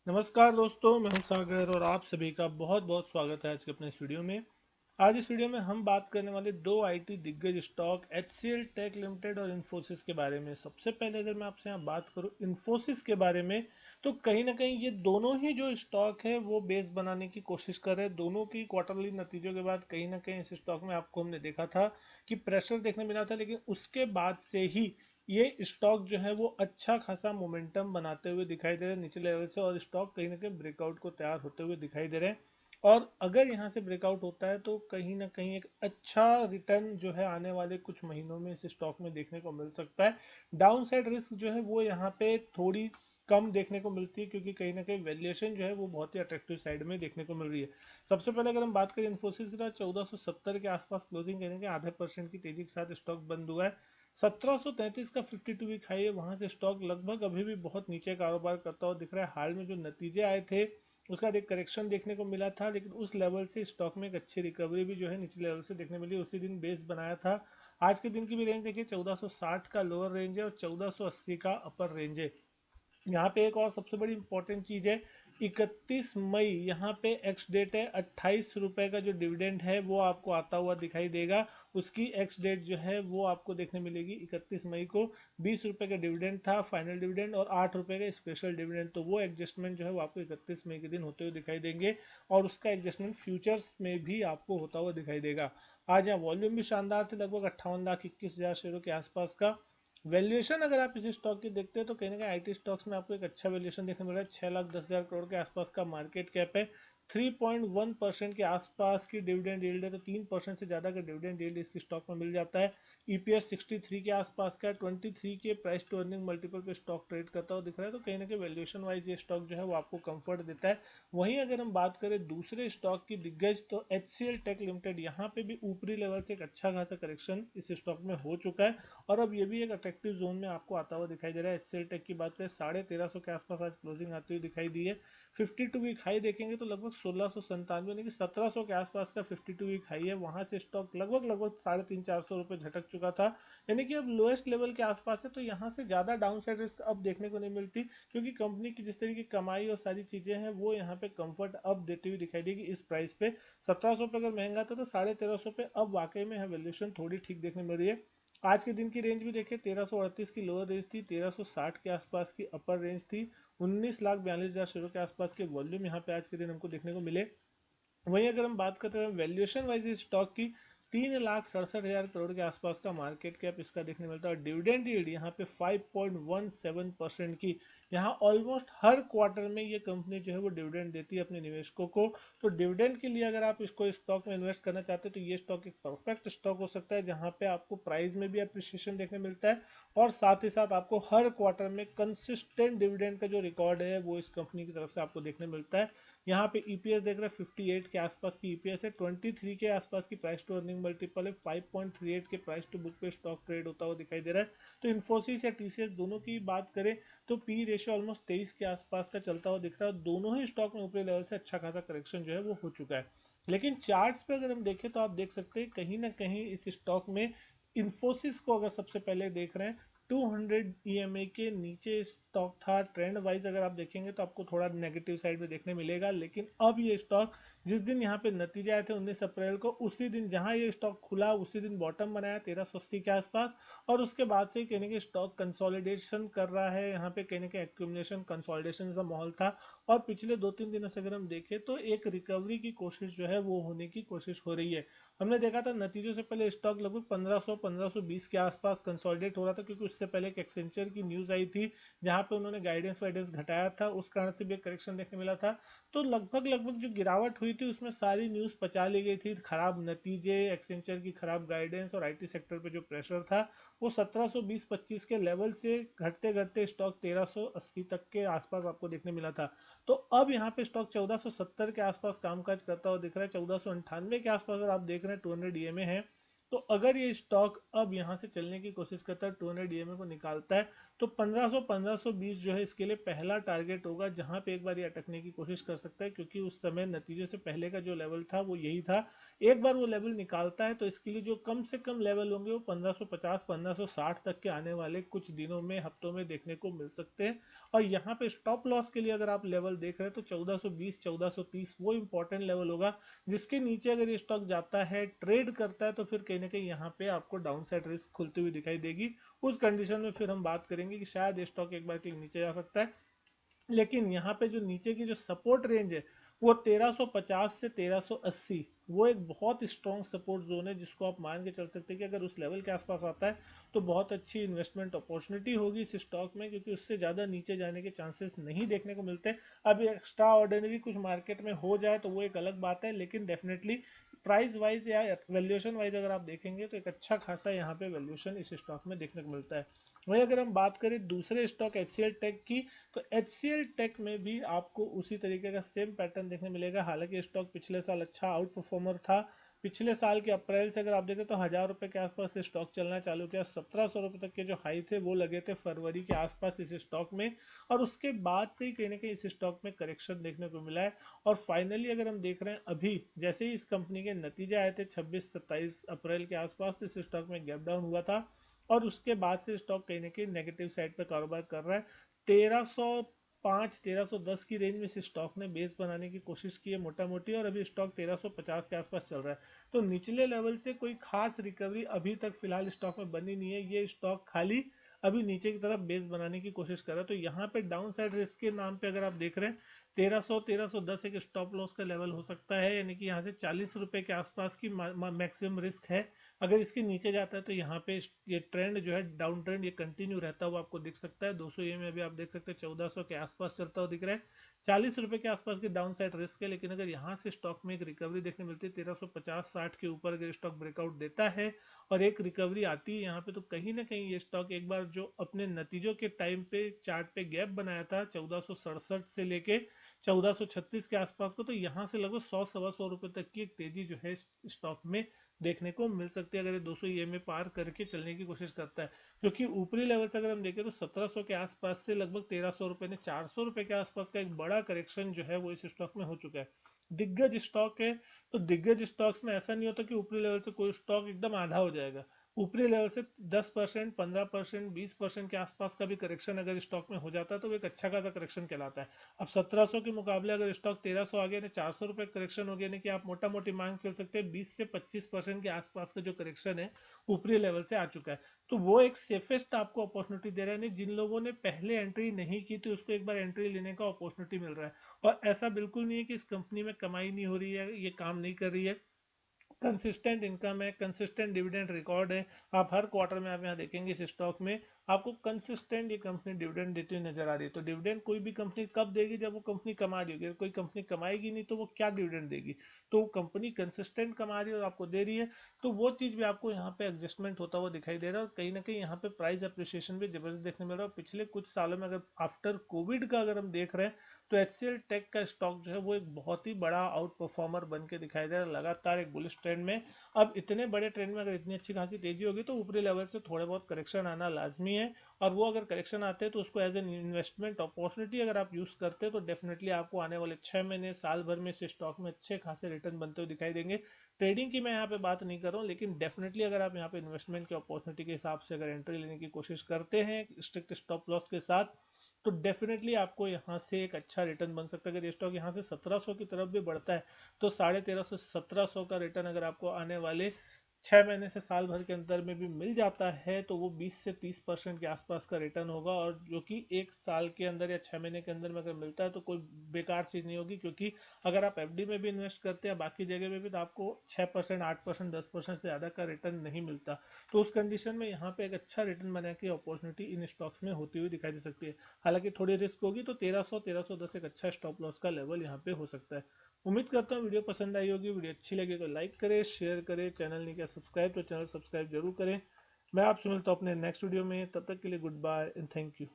नमस्कार दोस्तों, मैं हूं सागर और आप सभी का बहुत बहुत स्वागत है आज के अपने इस वीडियो में। आज इस वीडियो में हम बात करने वाले दो आईटी दिग्गज स्टॉक एचसीएल टेक लिमिटेड और इन्फोसिस के बारे में। सबसे पहले अगर मैं आपसे यहाँ बात करूँ इन्फोसिस के बारे में, तो कहीं ना कहीं ये दोनों ही जो स्टॉक है वो बेस बनाने की कोशिश कर रहे हैं। दोनों की क्वार्टरली नतीजों के बाद कहीं ना कहीं इस स्टॉक में आपको हमने देखा था कि प्रेशर देखने मिला था, लेकिन उसके बाद से ही ये स्टॉक जो है वो अच्छा खासा मोमेंटम बनाते हुए दिखाई दे रहे हैं निचले लेवल से, और स्टॉक कहीं ना कहीं ब्रेकआउट को तैयार होते हुए दिखाई दे रहे हैं। और अगर यहाँ से ब्रेकआउट होता है तो कहीं ना कहीं एक अच्छा रिटर्न जो है आने वाले कुछ महीनों में इस स्टॉक में देखने को मिल सकता है। डाउन साइड रिस्क जो है वो यहाँ पे थोड़ी कम देखने को मिलती है, क्योंकि कहीं ना कहीं वैल्यूएशन जो है वो बहुत ही अट्रैक्टिव साइड में देखने को मिल रही है। सबसे पहले अगर हम बात करें इन्फोसिस की, तो 1470 के आसपास क्लोजिंग करने के आधे परसेंट की तेजी के साथ स्टॉक बंद हुआ है। 1733 का 52 वीक हाई है, वहां से स्टॉक लगभग अभी भी बहुत नीचे कारोबार करता हुआ दिख रहा है। हाल में जो नतीजे आए थे उसका एक करेक्शन देखने को मिला था, लेकिन उस लेवल से स्टॉक में एक अच्छी रिकवरी भी जो है निचले लेवल से देखने मिली। उसी दिन बेस बनाया था। आज के दिन की भी रेंज देखिए, 1460 का लोअर रेंज है और 1480 का अपर रेंज है। यहाँ पे एक और सबसे बड़ी इंपॉर्टेंट चीज है, 31 मई यहाँ पे एक्स डेट है। 28 रुपए का जो डिविडेंड है वो आपको आता हुआ दिखाई देगा। उसकी एक्स डेट जो है वो आपको देखने मिलेगी 31 मई को। 20 रुपए का डिविडेंड था फाइनल डिविडेंड, और 8 रुपए का स्पेशल डिविडेंड, तो वो एडजस्टमेंट जो है वो आपको 31 मई के दिन होते हुए दिखाई देंगे। और उसका एडजस्टमेंट फ्यूचर्स में भी आपको होता हुआ दिखाई देगा। आज यहाँ वॉल्यूम भी शानदार थे, लगभग 58 लाख 21 हजार शेयरों के आसपास का। वैल्यूएशन अगर आप इसी स्टॉक की देखते हैं तो कहीं ना कहीं आईटी स्टॉक्स में आपको एक अच्छा वैल्यूएशन देखने मिल रहा है। 6 लाख 10 हजार करोड़ के आसपास का मार्केट कैप है। 3.1% के आसपास की डिविडेंड यील्ड है, तो 3% से ज़्यादा का डिविडेंड यील्ड इस स्टॉक में मिल जाता है। ईपीएस 63 के आसपास का 23 के प्राइस टू अर्निंग मल्टीपल पे स्टॉक ट्रेड करता हुआ दिख रहा है, तो कहीं ना कहीं वैल्यूएशन वाइज ये स्टॉक जो है वो आपको कंफर्ट देता है। वहीं अगर हम बात करें दूसरे स्टॉक की दिग्गज, तो एचसीएल टेक लिमिटेड, यहाँ पे भी ऊपरी लेवल से एक अच्छा खासा करेक्शन इस स्टॉक में हो चुका है, और अब ये भी एक अट्रैक्टिव जोन में आपको आता हुआ दिखाई दे रहा है। एचसीएल टेक की बात करें, 1350 के आसपास आज क्लोजिंग आती हुई दिखाई दी है। 52 वीक हाई देखेंगे तो लगभग 1697 यानी कि 1700 के आसपास का 52 वीक हाई है। वहां से स्टॉक लगभग लगभग 350 400 रुपये झटक चुका था, यानी कि अब लोएस्ट लेवल के आसपास है। तो यहाँ से ज्यादा डाउन साइड रिस्क अब देखने को नहीं मिलती, क्योंकि कंपनी की जिस तरीके की कमाई और सारी चीजें हैं वो यहाँ पे कंफर्ट अब देती हुई दिखाई देगी इस प्राइस पे। 1700 पे अगर महंगा था तो 1350 पे अब वाकई में वैल्यूएशन थोड़ी ठीक देखने मिल रही है। आज के दिन की रेंज भी देखिए, 1338 की लोअर रेंज थी, 1360 के आसपास की अपर रेंज थी। 19 लाख 42 हजार शेयरों के आसपास के वॉल्यूम यहाँ पे आज के दिन हमको देखने को मिले। वहीं अगर हम बात करते हैं वैल्यूएशन वाइज इस स्टॉक की, 3 लाख 67 हजार करोड़ के आसपास का मार्केट कैप इसका देखने मिलता है। और डिविडेंड यील्ड यहाँ पे 5.17% की। यहाँ ऑलमोस्ट हर क्वार्टर में ये कंपनी जो है वो डिविडेंड देती है अपने निवेशकों को। तो डिविडेंड के लिए अगर आप इसको स्टॉक में इन्वेस्ट करना चाहते हैं तो ये स्टॉक एक परफेक्ट स्टॉक हो सकता है, जहाँ पे आपको प्राइस में भी अप्रिसिएशन देखने मिलता है, और साथ ही साथ आपको हर क्वार्टर में कंसिस्टेंट डिविडेंड का जो रिकॉर्ड है वो इस कंपनी की तरफ से आपको देखने मिलता है। यहाँ पे ईपीएस देख रहे हैं, 58 के आसपास की ईपीएस है, 23 के आसपास की प्राइस टू अर्निंग मल्टीपल है, 5.38 के प्राइस टू बुक पे स्टॉक ट्रेड होता हुआ दिखाई दे रहा है। तो इन्फोसिस या टीसीएस दोनों की बात करें तो पी रेशियो ऑलमोस्ट 23 के आसपास का चलता हुआ दिख रहा है। दोनों ही स्टॉक में ऊपरी लेवल से अच्छा खासा करेक्शन जो है वो हो चुका है। लेकिन चार्ट्स पे अगर हम देखें तो आप देख सकते हैं कहीं ना कहीं इस स्टॉक में इन्फोसिस को अगर सबसे पहले देख रहे हैं, 200 ईएमए के नीचे स्टॉक था। ट्रेंड वाइज अगर आप देखेंगे तो आपको थोड़ा नेगेटिव साइड में देखने मिलेगा, लेकिन अब ये स्टॉक जिस दिन यहाँ पे नतीजे आए थे 19 अप्रैल को, उसी दिन जहां ये स्टॉक खुला उसी दिन बॉटम बनाया 1380 के आसपास, और उसके बाद से कहने के स्टॉक कंसोलिडेशन कर रहा है। यहाँ पे कहने के एक्यूमुलेशन कंसोलिडेशन का माहौल था, और पिछले 2-3 दिनों से अगर हम देखें तो एक रिकवरी की कोशिश जो है वो होने की कोशिश हो रही है। हमने देखा था नतीजों से पहले स्टॉक लगभग 1500-1520 के आसपास कंसोलिडेट हो रहा था, क्योंकि उससे पहले एक एक्सेंचर की न्यूज आई थी जहां पे उन्होंने गाइडेंस वाइडेंस घटाया था, उस कारण से भी एक करेक्शन देखने मिला था। तो लगभग लगभग जो गिरावट हुई थी उसमें सारी न्यूज पचा ली गई थी। खराब नतीजे, एक्सेंचर की खराब गाइडेंस और आईटी सेक्टर पे जो प्रेशर था, वो 1720-25 के लेवल से घटते घटते स्टॉक 1380 तक के आसपास आपको देखने मिला था। तो अब यहाँ पे स्टॉक 1470 के आसपास कामकाज करता हुआ दिख रहा है। 1498 के आसपास अगर आप देख रहे हैं 200 डीएमए है, तो अगर ये स्टॉक अब यहाँ से चलने की कोशिश करता है, 200 डीएमए को निकालता है, तो 1500-1520 जो है इसके लिए पहला टारगेट होगा, जहां पे एक बार ये अटकने की कोशिश कर सकता है, क्योंकि उस समय नतीजों से पहले का जो लेवल था वो यही था। एक बार वो लेवल निकालता है तो इसके लिए जो कम से कम लेवल होंगे वो 1550-1560 तक के आने वाले कुछ दिनों में, हफ्तों में देखने को मिल सकते हैं। और यहाँ पे स्टॉप लॉस के लिए अगर आप लेवल देख रहे हैं तो 1420-1430 वो इंपॉर्टेंट लेवल होगा, जिसके नीचे अगर ये स्टॉक जाता है, ट्रेड करता है, तो फिर कहीं ना कहीं यहाँ पे आपको डाउन साइड रिस्क खुलती हुई दिखाई देगी। उस कंडीशन में फिर हम बात करेंगे कि शायद ये स्टॉक एक बार के लिए नीचे जा सकता है। लेकिन यहाँ पे जो नीचे की जो सपोर्ट रेंज है वो 1350 से 1380, वो एक बहुत स्ट्रॉन्ग सपोर्ट जोन है, जिसको आप मान के चल सकते हैं कि अगर उस लेवल के आसपास आता है तो बहुत अच्छी इन्वेस्टमेंट अपॉर्चुनिटी होगी इस स्टॉक में, क्योंकि उससे ज़्यादा नीचे जाने के चांसेस नहीं देखने को मिलते। अब एक्स्ट्रा ऑर्डिनरी कुछ मार्केट में हो जाए तो वो एक अलग बात है, लेकिन डेफिनेटली प्राइस वाइज या वैल्यूएशन वाइज अगर आप देखेंगे तो एक अच्छा खासा यहाँ पे वैल्यूएशन इस स्टॉक में देखने को मिलता है। वहीं अगर हम बात करें दूसरे स्टॉक HCL टेक की, तो HCL टेक में भी आपको उसी तरीके का सेम पैटर्न देखने मिलेगा। हालांकि स्टॉक पिछले साल अच्छा आउट परफॉर्मर था। पिछले साल के अप्रैल से अगर आप देखें तो 1000 रुपए के आसपास से स्टॉक चलना चालू किया, 1700 रुपए तक के जो हाई थे वो लगे थे फरवरी के आसपास इस स्टॉक में, और उसके बाद से ही कहीं ना कहीं इस स्टॉक में करेक्शन देखने को मिला है। और फाइनली अगर हम देख रहे हैं अभी, जैसे ही इस कंपनी के नतीजे आए थे 26-27 अप्रैल के आसपास, तो इस स्टॉक में गैप डाउन हुआ था, और उसके बाद से स्टॉक कहीं ना कहीं नेगेटिव साइड पे कारोबार कर रहा है। 1305-1310 की रेंज में इस स्टॉक ने बेस बनाने की कोशिश की है मोटा मोटी, और अभी स्टॉक 1350 के आसपास चल रहा है। तो निचले लेवल से कोई खास रिकवरी अभी तक फिलहाल स्टॉक में बनी नहीं है, ये स्टॉक खाली अभी नीचे की तरफ बेस बनाने की कोशिश कर रहा है। तो यहाँ पे डाउन साइड रिस्क के नाम पे अगर आप देख रहे हैं 1300-1310 एक स्टॉप लॉस का लेवल हो सकता है, यानी कि यहाँ से 40 रुपए के आसपास की मैक्सिमम रिस्क है। अगर इसके नीचे जाता है तो यहाँ पे ये ट्रेंड जो है, डाउन ट्रेंड, ये कंटिन्यू रहता हुआ आपको दिख सकता है। 200 EM में भी आप देख सकते हैं 1400 के आसपास चलता हुआ दिख रहा है। 40 रुपए के आसपास की डाउन साइड रिस्क है, लेकिन अगर यहाँ से स्टॉक में एक रिकवरी देखने मिलती है 1350-60 के ऊपर, अगर स्टॉक ब्रेकआउट देता है और एक रिकवरी आती है यहाँ पे, तो कहीं ना कहीं ये स्टॉक एक बार जो अपने नतीजों के टाइम पे चार्ट पे गैप बनाया था 1467 से लेके 1436 के आसपास को, तो यहाँ से लगभग 100-125 रुपए तक की एक तेजी जो है स्टॉक में देखने को मिल सकती है, अगर ये 200 EMA पार करके चलने की कोशिश करता है। क्योंकि ऊपरी लेवल से अगर हम देखें तो 1700 के आसपास से लगभग 1300 रुपए ने 400 रुपए के आसपास का एक बड़ा करेक्शन जो है वो इस स्टॉक में हो चुका है। दिग्गज स्टॉक है, तो दिग्गज स्टॉक्स में ऐसा नहीं होता कि ऊपरी लेवल से कोई स्टॉक एकदम आधा हो जाएगा। ऊपरी लेवल से 10%, 15%, 20% के आसपास का भी करेक्शन अगर स्टॉक में हो जाता है तो वो एक अच्छा खासा करेक्शन कहलाता है। अब 1700 के मुकाबले अगर स्टॉक 1300 आ गया ना, 400 रुपए करेक्शन हो गया, ना कि आप मोटा मोटी मांग चल सकते हैं 20 से 25% के आसपास का जो करेक्शन है ऊपरी लेवल से आ चुका है। तो वो एक सेफेस्ट आपको अपॉर्चुनिटी दे रहा है, नहीं जिन लोगों ने पहले एंट्री नहीं की थी उसको एक बार एंट्री लेने का अपॉर्चुनिटी मिल रहा है। और ऐसा बिल्कुल नहीं है कि इस कंपनी में कमाई नहीं हो रही है, ये काम नहीं कर रही है। कंसिस्टेंट इनकम है, कंसिस्टेंट डिविडेंड रिकॉर्ड है। आप हर क्वार्टर में आप यहाँ देखेंगे इस स्टॉक में आपको कंसिस्टेंट ये कंपनी डिविडेंड देती हुई नजर आ रही है। तो डिविडेंड कोई भी कंपनी कब देगी, जब वो कंपनी कमा रही होगी। अगर कोई कंपनी कमाएगी नहीं तो वो क्या डिविडेंड देगी। तो वो कंपनी कंसिस्टेंट कमा रही है और आपको दे रही है, तो वो चीज भी आपको यहाँ पे एडजस्टमेंट होता हुआ दिखाई दे रहा है। और कहीं ना कहीं यहाँ पे प्राइस अप्रिसिएशन भी जबरदस्त देखने मिल रहा है। पिछले कुछ सालों में अगर आफ्टर कोविड का अगर हम देख रहे हैं तो HCL टेक का स्टॉक जो है वो एक बहुत ही बड़ा आउट परफॉर्मर बन के दिखाई दे रहा है, लगातार एक बुलिश ट्रेंड में। अब इतने बड़े ट्रेंड में अगर इतनी अच्छी खासी तेजी होगी तो ऊपरी लेवल से थोड़े बहुत करेक्शन आना लाजमी है। और वो अगर करेक्शन आते हैं तो उसको एज एन इन्वेस्टमेंट अपॉर्चुनिटी अगर आप यूज करते हैं तो डेफिनेटली आपको आने वाले 6 महीने, साल भर में इस स्टॉक में अच्छे खासे रिटर्न बनते हुए दिखाई देंगे। ट्रेडिंग की मैं यहाँ पे बात नहीं कर रहा हूँ, लेकिन डेफिनेटली अगर आप यहाँ पे इन्वेस्टमेंट की अपॉर्चुनिटी के हिसाब से अगर एंट्री लेने की कोशिश करते हैं स्ट्रिक्ट स्टॉप लॉस के साथ, तो डेफिनेटली आपको यहाँ से एक अच्छा रिटर्न बन सकता है। अगर ये स्टॉक यहाँ से 1700 की तरफ भी बढ़ता है तो 1350 से 1700 का रिटर्न अगर आपको आने वाले 6 महीने से साल भर के अंदर में भी मिल जाता है तो वो 20 से 30% के आसपास का रिटर्न होगा, और जो कि एक साल के अंदर या 6 महीने के अंदर में अगर मिलता है तो कोई बेकार चीज़ नहीं होगी। क्योंकि अगर आप FD में भी इन्वेस्ट करते हैं बाकी जगह में भी तो आपको 6%, 8%, 10% से ज़्यादा का रिटर्न नहीं मिलता। तो उस कंडीशन में यहाँ पे एक अच्छा रिटर्न बनाने की अपॉर्चुनिटी इन स्टॉक्स में होती हुई दिखाई दे सकती है। हालांकि थोड़ी रिस्क होगी, तो 1300-1310 एक अच्छा स्टॉप लॉस का लेवल यहाँ पे हो सकता है। उम्मीद करता हूँ वीडियो पसंद आई होगी। वीडियो अच्छी लगे तो लाइक करें, शेयर करें, चैनल नहीं किया सब्सक्राइब तो चैनल सब्सक्राइब जरूर करें। मैं आपसे मिलता हूँ अपने नेक्स्ट वीडियो में, तब तक के लिए goodbye and thank you.